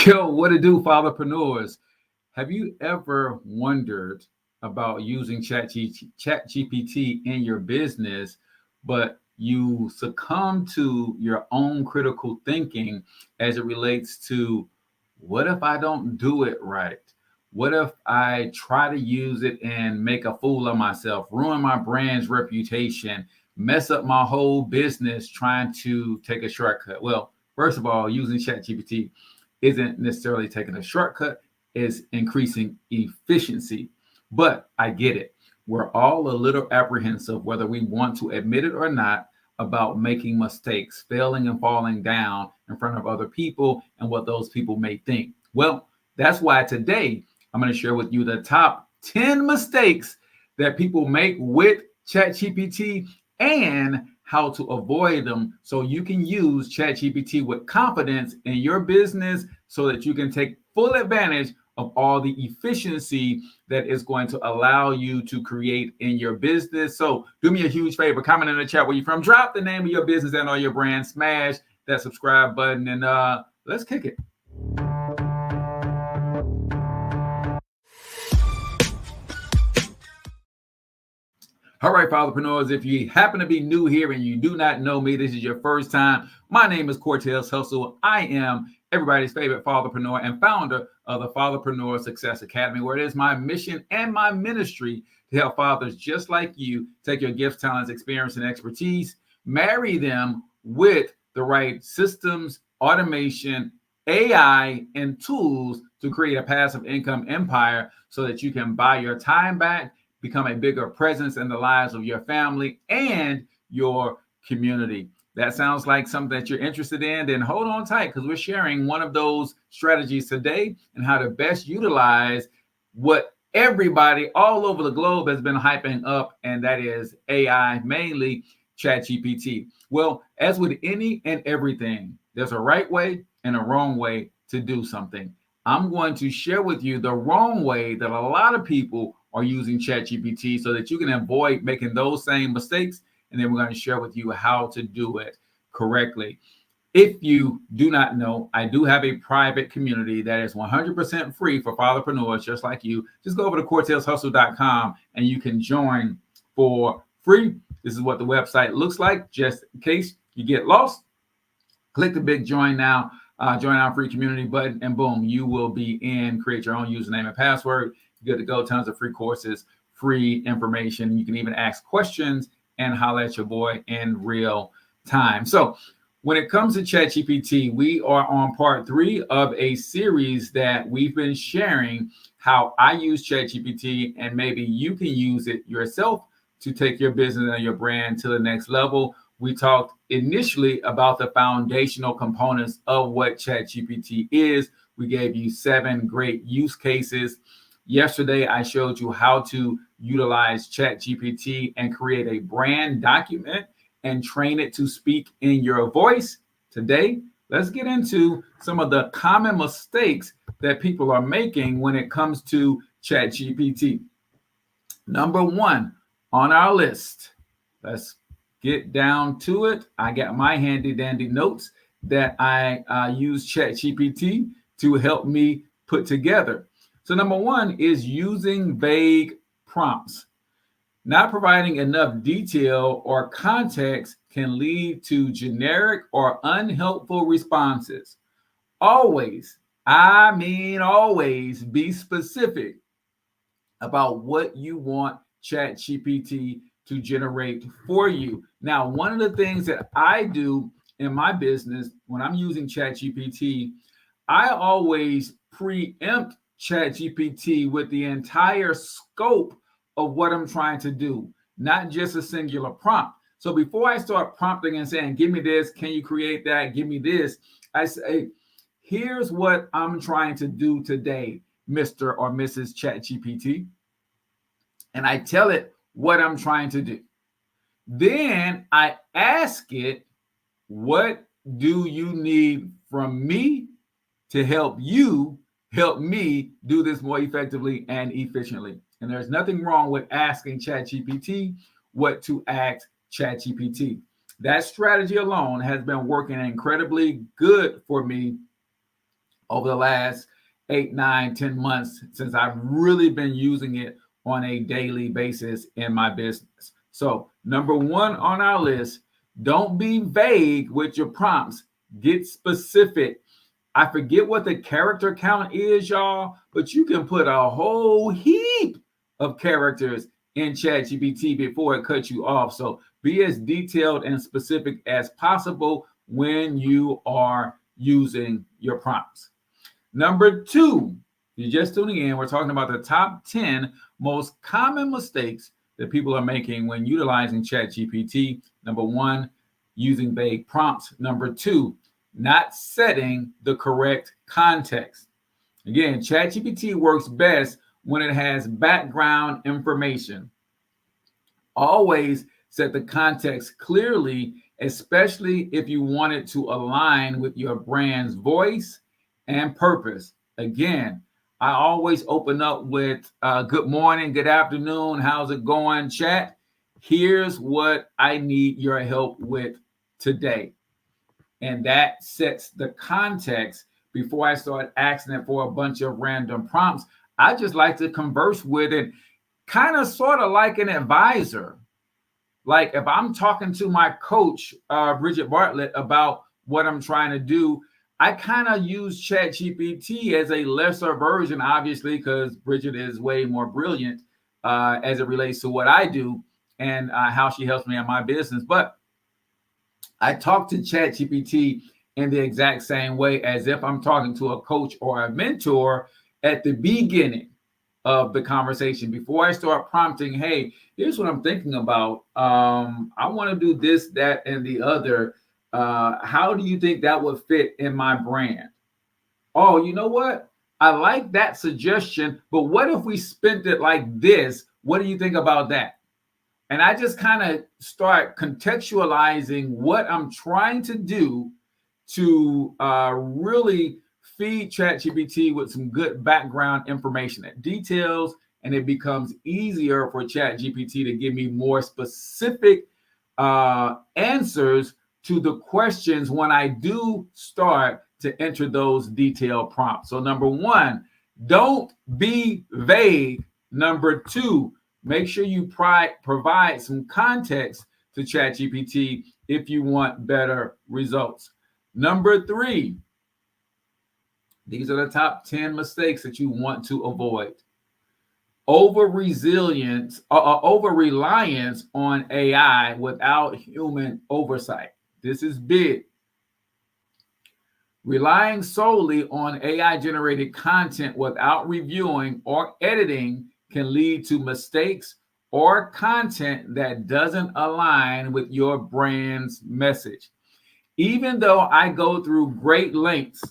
Yo, what to do, fatherpreneurs? Have you ever wondered about using Chat GPT in your business, but you succumb to your own critical thinking as it relates to what if I don't do it right? What if I try to use it and make a fool of myself, ruin my brand's reputation, mess up my whole business trying to take a shortcut? Well, first of all, using ChatGPT isn't necessarily taking a shortcut, is increasing efficiency. But I get it. We're all a little apprehensive, whether we want to admit it or not, about making mistakes, failing and falling down in front of other people and what those people may think. Well, that's why today I'm going to share with you the top 10 mistakes that people make with ChatGPT and how to avoid them so you can use ChatGPT with confidence in your business so that you can take full advantage of all the efficiency that is going to allow you to create in your business. So do me a huge favor, comment in the chat where you're from, drop the name of your business and or your brand, smash that subscribe button, and let's kick it. All right, fatherpreneurs, if you happen to be new here and you do not know me, this is your first time. My name is Cortez Hustle. I am everybody's favorite fatherpreneur and founder of the Fatherpreneur Success Academy, where it is my mission and my ministry to help fathers just like you take your gifts, talents, experience, and expertise, marry them with the right systems, automation, AI, and tools to create a passive income empire so that you can buy your time back, become a bigger presence in the lives of your family and your community. That sounds like something that you're interested in, then hold on tight because we're sharing one of those strategies today and how to best utilize what everybody all over the globe has been hyping up, and that is AI, mainly ChatGPT. Well, as with any and everything, there's a right way and a wrong way to do something. I'm going to share with you the wrong way that a lot of people are using ChatGPT so that you can avoid making those same mistakes. And then we're going to share with you how to do it correctly. If you do not know, I do have a private community that is 100% free for fatherpreneurs just like you. Just go over to cortezhustle.com and you can join for free. This is what the website looks like, just in case you get lost. Click the big join now, join our free community button, and boom, you will be in. Create your own username and password. You're good to go. Tons of free courses, free information. You can even ask questions and holler at your boy in real time. So when it comes to ChatGPT, we are on part 3 of a series that we've been sharing how I use ChatGPT, and maybe you can use it yourself to take your business and your brand to the next level. We talked initially about the foundational components of what ChatGPT is. We gave you 7 great use cases. Yesterday, I showed you how to utilize ChatGPT and create a brand document and train it to speak in your voice. Today, let's get into some of the common mistakes that people are making when it comes to ChatGPT. Number 1 on our list, let's get down to it. I got my handy dandy notes that I use ChatGPT to help me put together. So number 1 is using vague prompts. Not providing enough detail or context can lead to generic or unhelpful responses. Always, always be specific about what you want ChatGPT to generate for you. Now, one of the things that I do in my business when I'm using ChatGPT, I always preempt ChatGPT with the entire scope of what I'm trying to do, not just a singular prompt. So before I start prompting and saying, give me this, can you create that, give me this, I say, here's what I'm trying to do today, Mr. or Mrs. ChatGPT. And I tell it what I'm trying to do. Then I ask it, what do you need from me to help me do this more effectively and efficiently? And there's nothing wrong with asking ChatGPT what to ask ChatGPT. That strategy alone has been working incredibly good for me over the last 8, 9, 10 months since I've really been using it on a daily basis in my business. So, number one on our list, don't be vague with your prompts. Get specific. I forget what the character count is, y'all, but you can put a whole heap of characters in Chat GPT before it cuts you off. So be as detailed and specific as possible when you are using your prompts. Number two, you're just tuning in. We're talking about the top 10 most common mistakes that people are making when utilizing Chat GPT. Number one, using vague prompts. Number two, not setting the correct context. Again, Chat GPT works best when it has background information. Always set the context clearly, especially if you want it to align with your brand's voice and purpose. Again, I always open up with good morning, good afternoon, how's it going, chat? Here's what I need your help with today. And that sets the context before I start asking it for a bunch of random prompts. I just like to converse with it, kind of sort of like an advisor. Like if I'm talking to my coach, Bridget Bartlett, about what I'm trying to do, I kind of use Chat GPT as a lesser version, obviously, because Bridget is way more brilliant as it relates to what I do and how she helps me in my business. But I talk to Chat GPT in the exact same way as if I'm talking to a coach or a mentor at the beginning of the conversation. Before I start prompting, hey, here's what I'm thinking about. I want to do this, that, and the other. How do you think that would fit in my brand? Oh, you know what? I like that suggestion, but what if we spent it like this? What do you think about that? And I just kind of start contextualizing what I'm trying to do to really feed ChatGPT with some good background information that details, and it becomes easier for ChatGPT to give me more specific answers to the questions when I do start to enter those detailed prompts. So number one, don't be vague. Number two, make sure you provide some context to ChatGPT if you want better results. Number three, these are the top 10 mistakes that you want to avoid. Over-reliance on AI without human oversight. This is big. Relying solely on AI-generated content without reviewing or editing can lead to mistakes or content that doesn't align with your brand's message. Even though I go through great lengths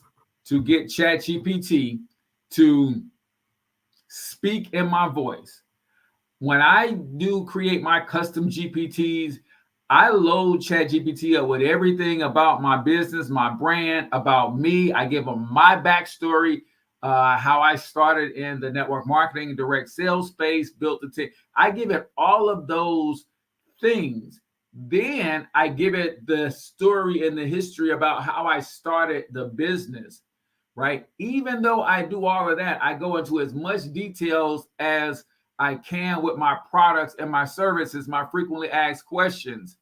to get ChatGPT to speak in my voice, when I do create my custom GPTs, I load ChatGPT up with everything about my business, my brand, about me. I give them my backstory, how I started in the network marketing, direct sales space, built the team. I give it all of those things. Then I give it the story and the history about how I started the business, right? Even though I do all of that, I go into as much details as I can with my products and my services, my frequently asked questions.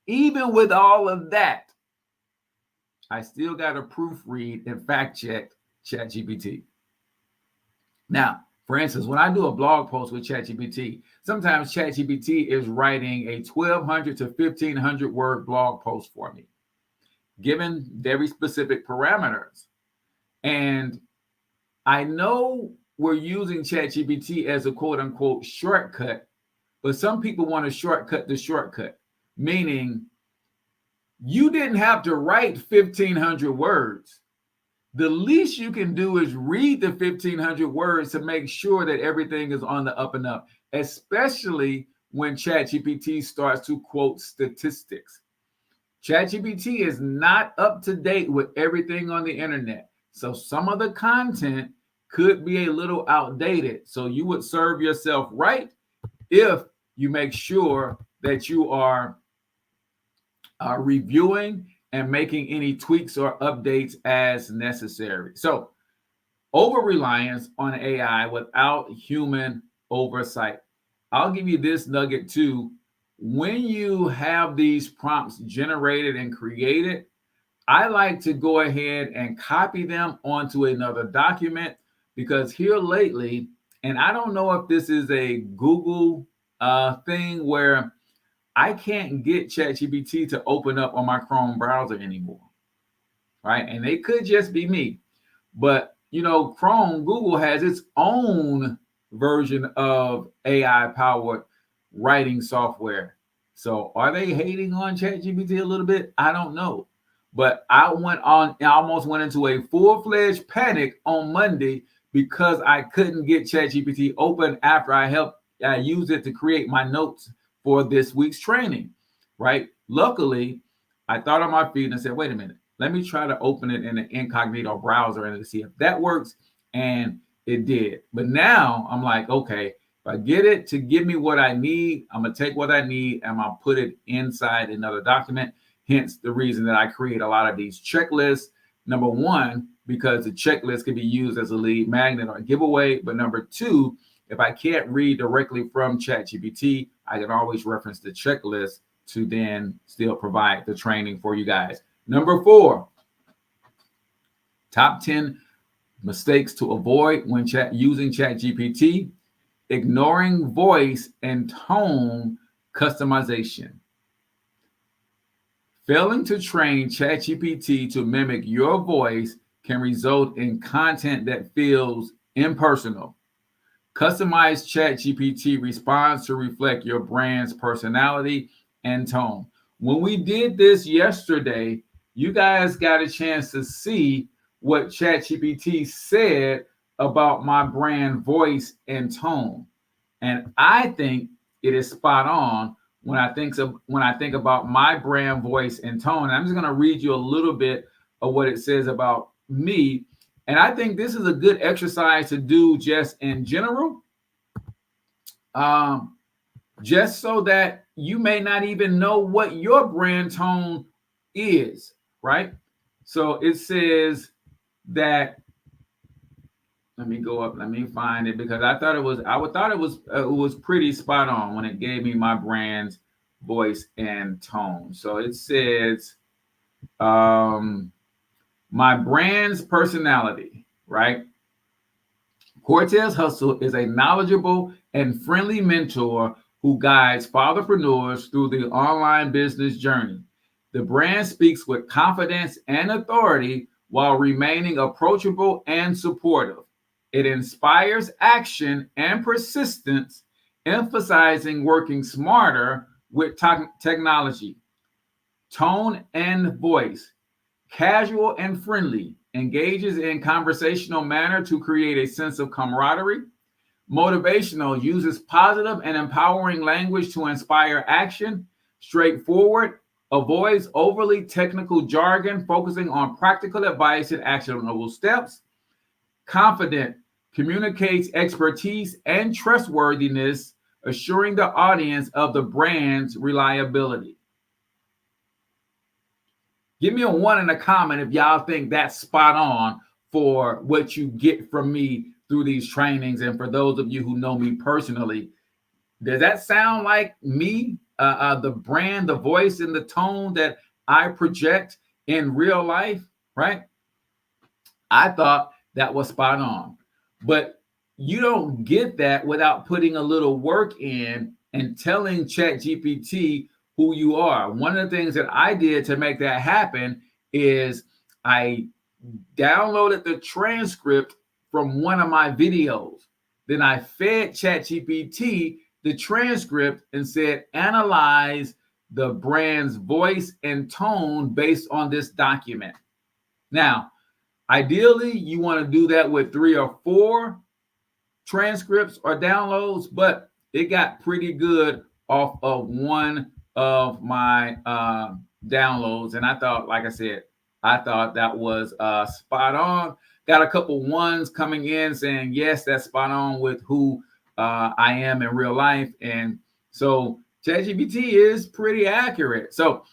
Even with all of that, I still got to proofread and fact check ChatGPT. Now, for instance, when I do a blog post with ChatGPT, sometimes ChatGPT is writing a 1,200 to 1,500 word blog post for me, given very specific parameters. And I know we're using ChatGPT as a quote unquote shortcut, but some people want to shortcut the shortcut, meaning you didn't have to write 1,500 words. The least you can do is read the 1,500 words to make sure that everything is on the up and up, especially when ChatGPT starts to quote statistics. ChatGPT is not up to date with everything on the internet. So some of the content could be a little outdated. So you would serve yourself right if you make sure that you are reviewing and making any tweaks or updates as necessary. So, over-reliance on AI without human oversight. I'll give you this nugget too. When you have these prompts generated and created, I like to go ahead and copy them onto another document, because here lately, and I don't know if this is a Google thing where I can't get Chat GPT to open up on my Chrome browser anymore, right? And it could just be me, but Google has its own version of AI powered writing software. So are they hating on Chat GPT a little bit? I don't know. But I almost went into a full-fledged panic on Monday because I couldn't get Chat GPT open after I used it to create my notes for this week's training, right? Luckily, I thought on my feet and said, wait a minute, let me try to open it in an incognito browser and see if that works. And it did. But now I'm like, okay, if I get it to give me what I need, I'm going to take what I need and I'll put it inside another document. Hence the reason that I create a lot of these checklists. Number one, because the checklist can be used as a lead magnet or a giveaway. But number two, if I can't read directly from ChatGPT, I can always reference the checklist to then still provide the training for you guys. Number 4, top 10 mistakes to avoid when using ChatGPT: ignoring voice and tone customization. Failing to train ChatGPT to mimic your voice can result in content that feels impersonal. Customized ChatGPT response to reflect your brand's personality and tone. When we did this yesterday, you guys got a chance to see what ChatGPT said about my brand voice and tone. And I think it is spot on when I think about my brand voice and tone. And I'm just going to read you a little bit of what it says about me. And I think this is a good exercise to do just in general, just so that you may not even know what your brand tone is, right? So it says that, let me go up, let me find it, because I thought it was pretty spot on when it gave me my brand's voice and tone. So it says, my brand's personality, right? Cortez Hustle is a knowledgeable and friendly mentor who guides fathers through the online business journey. The brand speaks with confidence and authority while remaining approachable and supportive. It inspires action and persistence, emphasizing working smarter with technology. Tone and voice: casual and friendly, engages in conversational manner to create a sense of camaraderie. Motivational, uses positive and empowering language to inspire action. Straightforward, avoids overly technical jargon, focusing on practical advice and actionable steps. Confident, communicates expertise and trustworthiness, assuring the audience of the brand's reliability. Give me a 1 in a comment if y'all think that's spot on for what you get from me through these trainings. And for those of you who know me personally, does that sound like me? The brand, the voice, and the tone that I project in real life, right? I thought that was spot on. But you don't get that without putting a little work in and telling ChatGPT who you are. One of the things that I did to make that happen is I downloaded the transcript from one of my videos. Then I fed ChatGPT the transcript and said, analyze the brand's voice and tone based on this document. Now, ideally, you want to do that with 3 or 4 transcripts or downloads, but it got pretty good off of one of my downloads. And I thought, like I said, I thought that was spot on. Got a couple ones coming in saying, yes, that's spot on with who I am in real life. And so ChatGPT is pretty accurate. So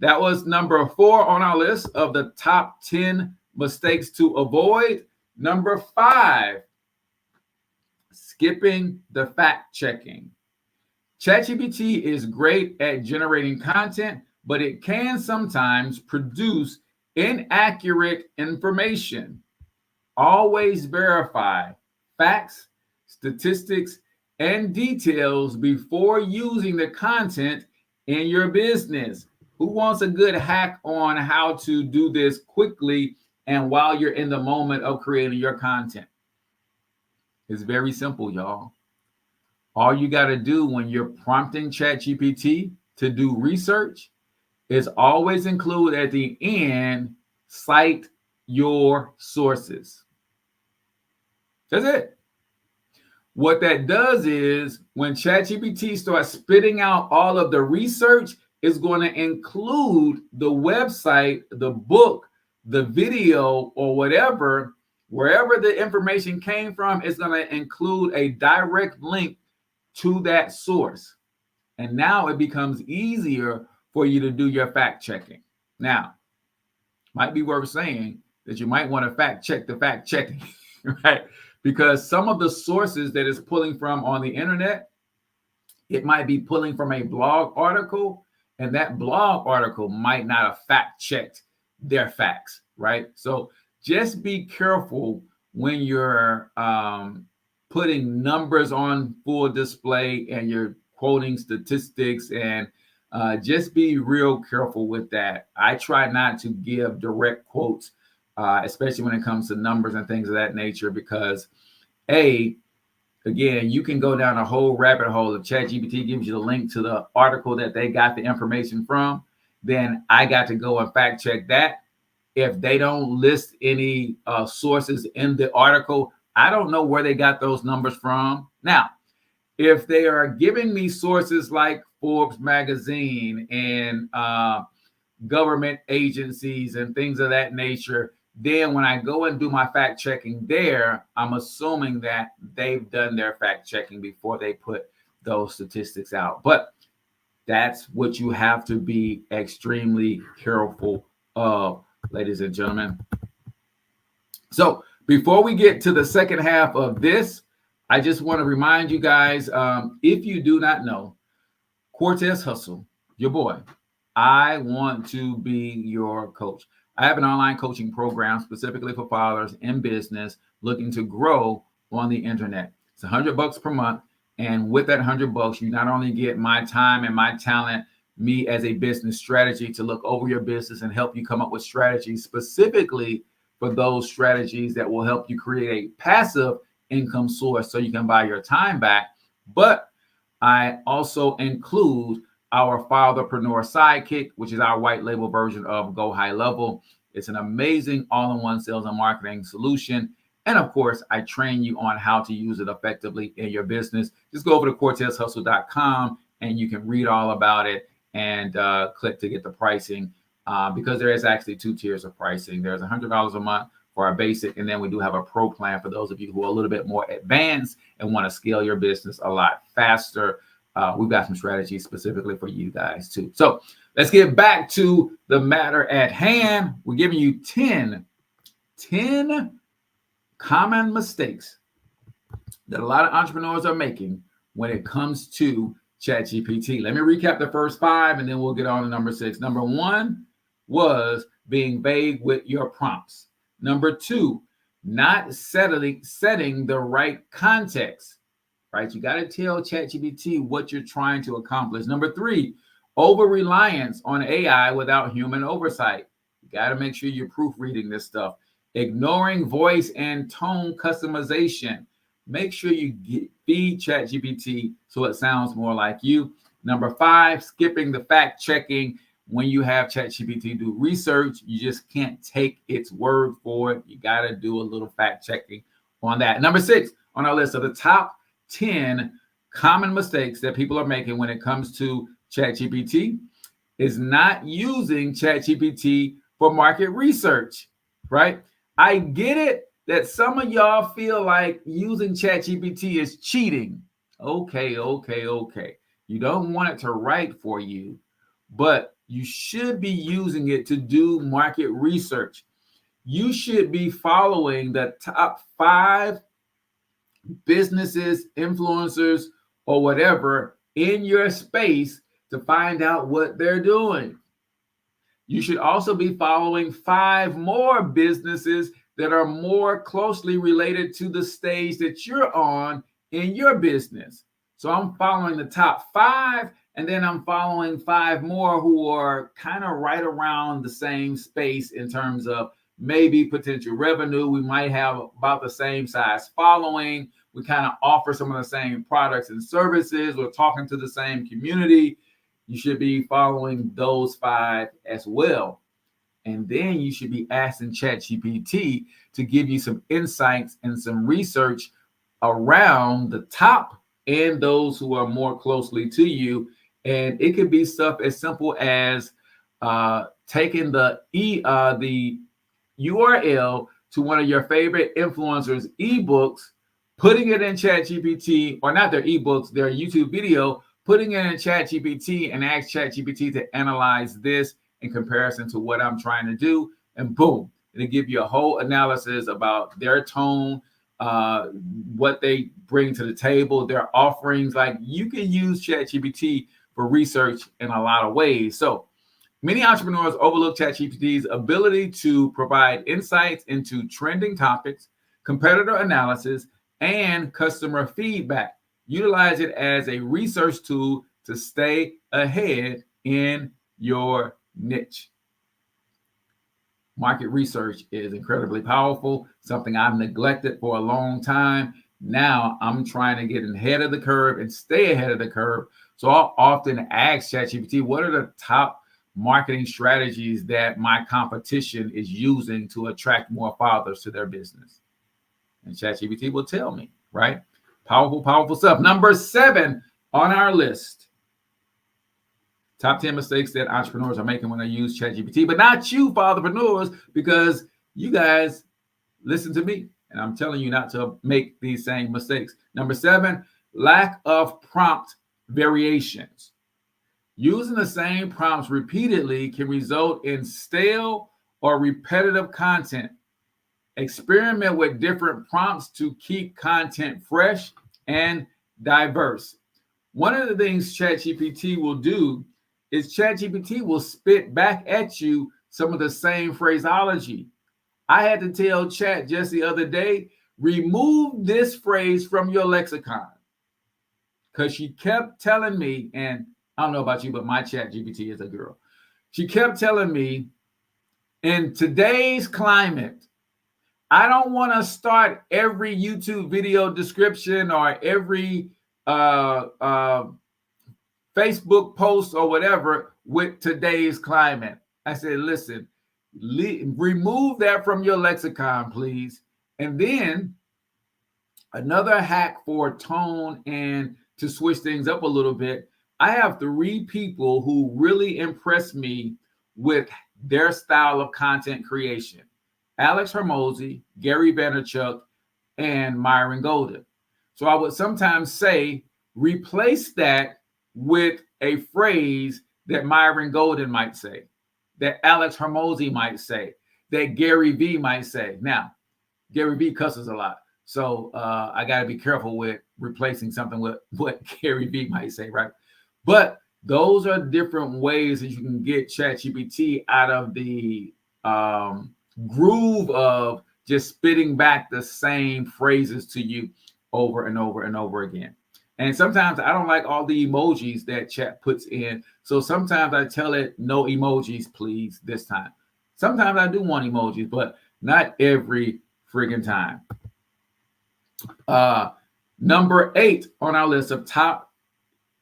That was number 4 on our list of the top 10 mistakes to avoid. Number 5, skipping the fact checking. ChatGPT is great at generating content, but it can sometimes produce inaccurate information. Always verify facts, statistics, and details before using the content in your business. Who wants a good hack on how to do this quickly and while you're in the moment of creating your content? It's very simple, y'all. All you got to do when you're prompting ChatGPT to do research is always include at the end, cite your sources. That's it. What that does is when ChatGPT starts spitting out all of the research, it's going to include the website, the book, the video, or whatever, wherever the information came from, it's going to include a direct link to that source. And now it becomes easier for you to do your fact checking. Now, might be worth saying that you might want to fact check the fact checking, right? Because some of the sources that it's pulling from on the internet, it might be pulling from a blog article, and that blog article might not have fact checked their facts, right? So just be careful when you're putting numbers on full display and you're quoting statistics, and just be real careful with that. I try not to give direct quotes, especially when it comes to numbers and things of that nature, because again, you can go down a whole rabbit hole. If ChatGPT gives you the link to the article that they got the information from, then I got to go and fact check that. If they don't list any sources in the article, I don't know where they got those numbers from. Now, if they are giving me sources like Forbes magazine and government agencies and things of that nature, then when I go and do my fact checking there, I'm assuming that they've done their fact checking before they put those statistics out. But that's what you have to be extremely careful of, ladies and gentlemen. So before we get to the second half of this, I just want to remind you guys, if you do not know, Cortez Hustle, your boy, I want to be your coach. I have an online coaching program specifically for fathers in business looking to grow on the internet. It's $100 per month. And with that $100, you not only get my time and my talent, me as a business strategy to look over your business and help you come up with strategies specifically for those strategies that will help you create a passive income source so you can buy your time back. But I also include our Fatherpreneur Sidekick, which is our white label version of Go High Level. It's an amazing all-in-one sales and marketing solution. And of course, I train you on how to use it effectively in your business. Just go over to cortezhustle.com and you can read all about it and click to get the pricing, because there is actually 2 tiers of pricing. There's $100 a month for our basic, and then we do have a pro plan for those of you who are a little bit more advanced and want to scale your business a lot faster. We've got some strategies specifically for you guys too. So let's get back to the matter at hand. We're giving you 10 common mistakes that a lot of entrepreneurs are making when it comes to ChatGPT. Let me recap the first 5 and then we'll get on to number 6. Number 1 was being vague with your prompts. Number 2, not setting the right context, right? You got to tell ChatGPT what you're trying to accomplish. Number 3, over-reliance on AI without human oversight. You got to make sure you're proofreading this stuff. Ignoring voice and tone customization. Make sure you feed ChatGPT so it sounds more like you. Number 5, skipping the fact checking. When you have ChatGPT do research, you just can't take its word for it. You got to do a little fact checking on that. Number 6 on our list of the top 10 common mistakes that people are making when it comes to ChatGPT is not using ChatGPT for market research, right? I get it that some of y'all feel like using ChatGPT is cheating. Okay. You don't want it to write for you, but You should be using it to do market research. You should be following the top 5 businesses, influencers, or whatever in your space to find out what they're doing. You should also be following 5 more businesses that are more closely related to the stage that you're on in your business. So I'm following the top 5, and then I'm following 5 more who are kind of right around the same space in terms of maybe potential revenue. We might have about the same size following. We kind of offer some of the same products and services. We're talking to the same community. You should be following those 5 as well. And then you should be asking Chat GPT to give you some insights and some research around the top and those who are more closely to you. And it could be stuff as simple as taking the URL to one of your favorite influencers' ebooks, putting it in Chat GPT, or not their ebooks, their YouTube video, putting it in Chat GPT and ask Chat GPT to analyze this in comparison to what I'm trying to do. And boom, it'll give you a whole analysis about their tone, what they bring to the table, their offerings. Like, you can use Chat GPT for research in a lot of ways. So many entrepreneurs overlook Chat GPT's ability to provide insights into trending topics, competitor analysis, and customer feedback. Utilize it as a research tool to stay ahead in your niche. Market research is incredibly powerful, something I've neglected for a long time. Now I'm trying to get ahead of the curve and stay ahead of the curve. So I'll often ask ChatGPT, what are the top marketing strategies that my competition is using to attract more fathers to their business? And ChatGPT will tell me, right? Powerful, powerful stuff. Number 7 on our list. Top 10 mistakes that entrepreneurs are making when they use ChatGPT, but not you, fatherpreneurs, because you guys listen to me, and I'm telling you not to make these same mistakes. Number 7, lack of prompt variations. Using the same prompts repeatedly can result in stale or repetitive content. Experiment with different prompts to keep content fresh and diverse. One of the things ChatGPT will do is ChatGPT will spit back at you some of the same phraseology. I had to tell Chat just the other day, remove this phrase from your lexicon, because she kept telling me, and I don't know about you, but my ChatGPT is a girl. She kept telling me, in today's climate, I don't want to start every YouTube video description or every Facebook post or whatever with today's climate. I said, listen, remove that from your lexicon, please. And then another hack for tone and to switch things up a little bit. I have 3 people who really impress me with their style of content creation: Alex Hormozy, Gary Vaynerchuk, and Myron Golden. So I would sometimes say, replace that with a phrase that Myron Golden might say, that Alex Hormozy might say, that Gary V might say. Now, Gary V cusses a lot, so I got to be careful with replacing something with what Gary V might say, right? But those are different ways that you can get ChatGPT out of the groove of just spitting back the same phrases to you over and over and over again. And sometimes I don't like all the emojis that Chat puts in. So sometimes I tell it, no emojis, please, this time. Sometimes I do want emojis, but not every friggin' time. Number 8 on our list of top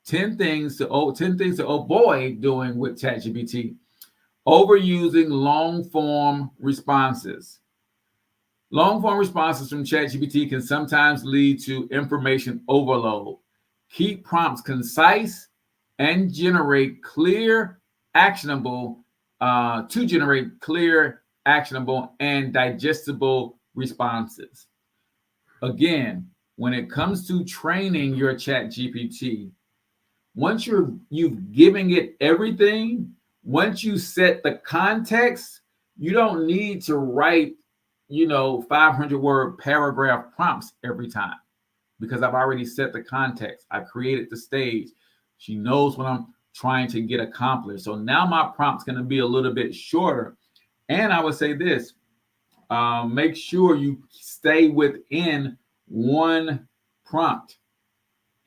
10 things to avoid doing with ChatGPT: overusing long-form responses. Long-form responses from ChatGPT can sometimes lead to information overload. Keep prompts concise and generate clear, actionable, and digestible responses. Again, when it comes to training your ChatGPT, once you've given it everything, once you set the context, you don't need to write, 500-word paragraph prompts every time, because I've already set the context. I created the stage. She knows what I'm trying to get accomplished. So now my prompt's going to be a little bit shorter. And I would say this, make sure you stay within one prompt.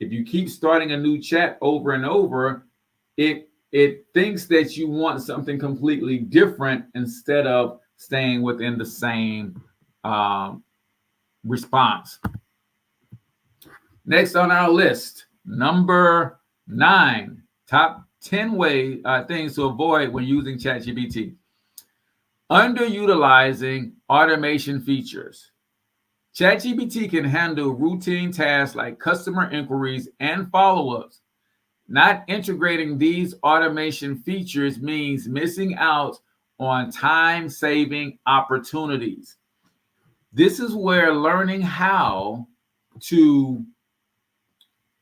If you keep starting a new chat over and over, it thinks that you want something completely different instead of staying within the same response. Next on our list, number 9, top 10 things to avoid when using Chat GPT. Underutilizing automation features. Chat GPT can handle routine tasks like customer inquiries and follow-ups. Not integrating these automation features means missing out on time-saving opportunities. This is where learning how to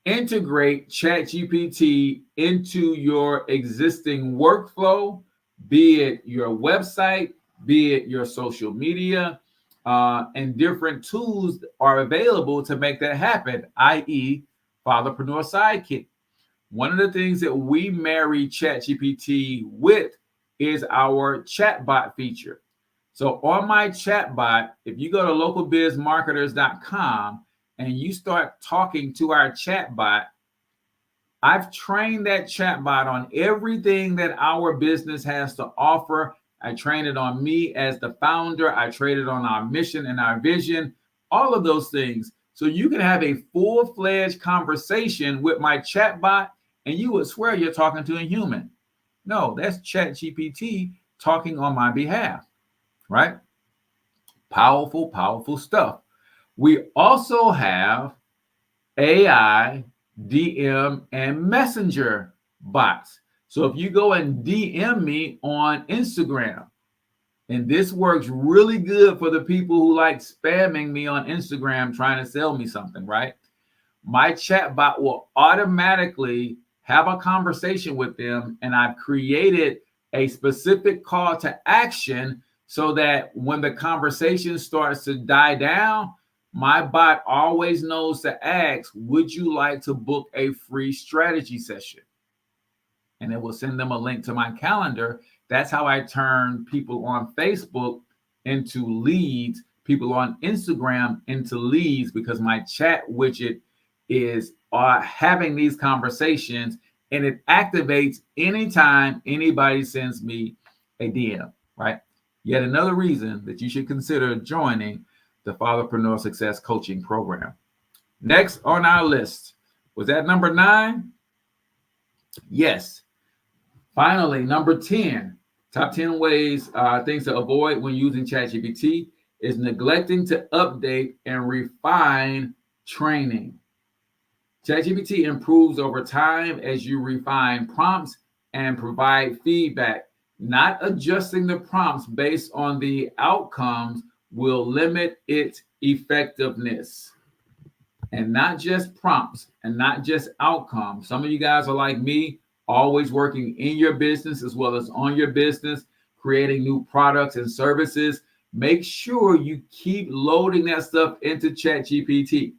integrate Chat GPT into your existing workflow, be it your website, be it your social media, and different tools are available to make that happen, i.e. Fatherpreneur Sidekick. One of the things that we marry Chat GPT with is our chatbot feature. So on my chatbot, if you go to localbizmarketers.com and you start talking to our chatbot, I've trained that chatbot on everything that our business has to offer. I trained it on me as the founder. I trained it on our mission and our vision, all of those things. So you can have a full-fledged conversation with my chatbot, and you would swear you're talking to a human. No, that's Chat GPT talking on my behalf, right? Powerful, powerful stuff. We also have AI, DM, and Messenger bots. So if you go and DM me on Instagram, and this works really good for the people who like spamming me on Instagram trying to sell me something, right? My chatbot will automatically have a conversation with them, and I've created a specific call to action so that when the conversation starts to die down, my bot always knows to ask, would you like to book a free strategy session? And it will send them a link to my calendar. That's how I turn people on Facebook into leads, people on Instagram into leads, because my chat widget is having these conversations, and it activates anytime anybody sends me a DM, right? Yet another reason that you should consider joining the Fatherpreneur Success Coaching Program. Next on our list, was that number 9? Yes. Finally, number 10, top 10 ways, things to avoid when using ChatGPT is neglecting to update and refine training. ChatGPT improves over time as you refine prompts and provide feedback. Not adjusting the prompts based on the outcomes will limit its effectiveness. And not just prompts and not just outcomes. Some of you guys are like me, always working in your business as well as on your business, creating new products and services. Make sure you keep loading that stuff into ChatGPT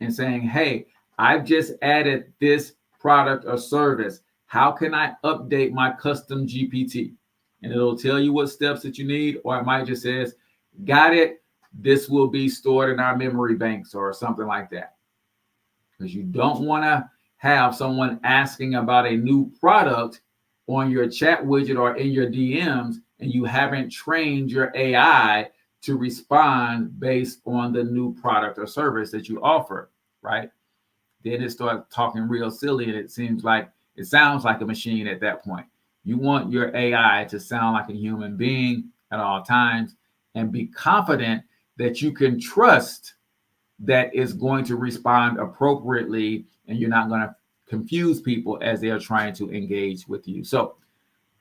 and saying, hey, I've just added this product or service. How can I update my custom GPT? And it'll tell you what steps that you need, or it might just says, got it. This will be stored in our memory banks or something like that. Because you don't want to have someone asking about a new product on your chat widget or in your DMs, and you haven't trained your AI to respond based on the new product or service that you offer, right? Then it starts talking real silly, and it sounds like a machine at that point. You want your AI to sound like a human being at all times, and be confident that you can trust that it's going to respond appropriately, and you're not going to confuse people as they are trying to engage with you. So,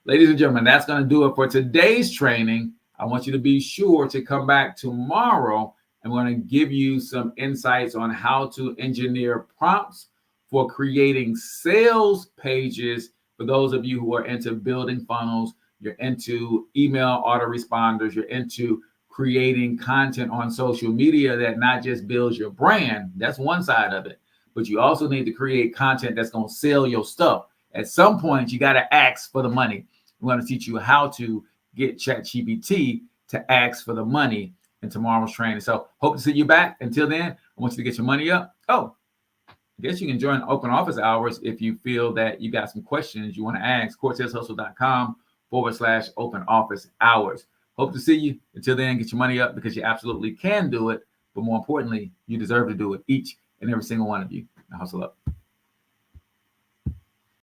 ladies and gentlemen, that's going to do it for today's training. I want you to be sure to come back tomorrow. I'm going to give you some insights on how to engineer prompts for creating sales pages for those of you who are into building funnels, you're into email autoresponders, you're into creating content on social media that not just builds your brand, that's one side of it, but you also need to create content that's going to sell your stuff. At some point, you got to ask for the money. We're going to teach you how to get Chat GPT to ask for the money in tomorrow's training. So hope to see you back. Until then, I want you to get your money up. Oh, I guess you can join open office hours if you feel that you got some questions you want to ask. CortezHustle.com/open office hours. Hope to see you. Until then, get your money up because you absolutely can do it. But more importantly, you deserve to do it, each and every single one of you. Now hustle up.